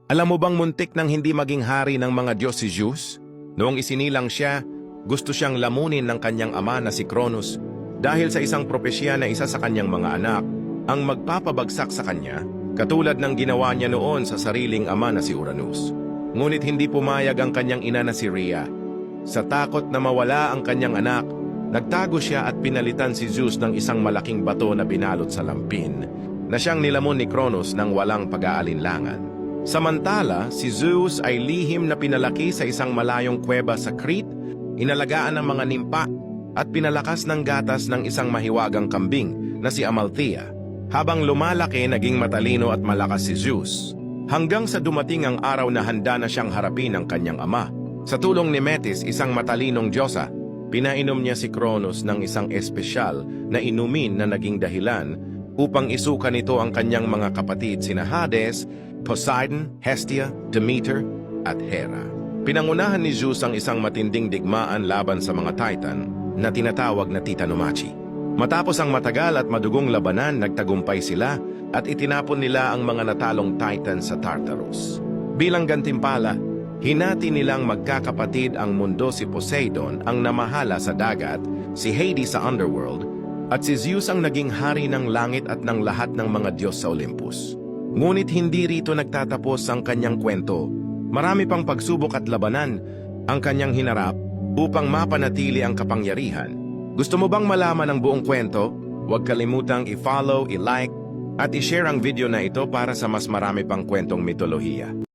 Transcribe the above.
Alam mo bang muntik nang hindi maging hari ng mga Diyos si Zeus? Noong isinilang siya, gusto siyang lamunin ng kanyang ama na si Cronos dahil sa isang propesya na isa sa kanyang mga anak ang magpapabagsak sa kanya, katulad ng ginawa niya noon sa sariling ama na si Uranus. Ngunit hindi pumayag ang kanyang ina na si Rhea. Sa takot na mawala ang kanyang anak, nagtago siya at pinalitan si Zeus ng isang malaking bato na binalot sa lampin na siyang nilamon ni Cronos ng walang pag-aalinlangan. Samantala, si Zeus ay lihim na pinalaki sa isang malayong kuweba sa Crete, inalagaan ng mga nimpa at pinalakas ng gatas ng isang mahiwagang kambing na si Amalthea. Habang lumalaki, naging matalino at malakas si Zeus. Hanggang sa dumating ang araw na handa na siyang harapin ang kanyang ama. Sa tulong ni Metis, isang matalinong diyosa, pinainom niya si Cronos ng isang espesyal na inumin na naging dahilan upang isuka nito ang kanyang mga kapatid sina Hades, Poseidon, Hestia, Demeter, at Hera. Pinangunahan ni Zeus ang isang matinding digmaan laban sa mga Titan na tinatawag na Titanomachi. Matapos ang matagal at madugong labanan, nagtagumpay sila at itinapon nila ang mga natalong Titan sa Tartarus. Bilang gantimpala, hinati nilang magkakapatid ang mundo si Poseidon ang namahala sa dagat, si Hades sa underworld, at si Zeus ang naging hari ng langit at ng lahat ng mga Diyos sa Olympus. Ngunit hindi rito nagtatapos ang kanyang kwento. Marami pang pagsubok at labanan ang kanyang hinarap upang mapanatili ang kapangyarihan. Gusto mo bang malaman ang buong kwento? Huwag kalimutang i-follow, i-like, at i-share ang video na ito para sa mas marami pang kwentong mitolohiya.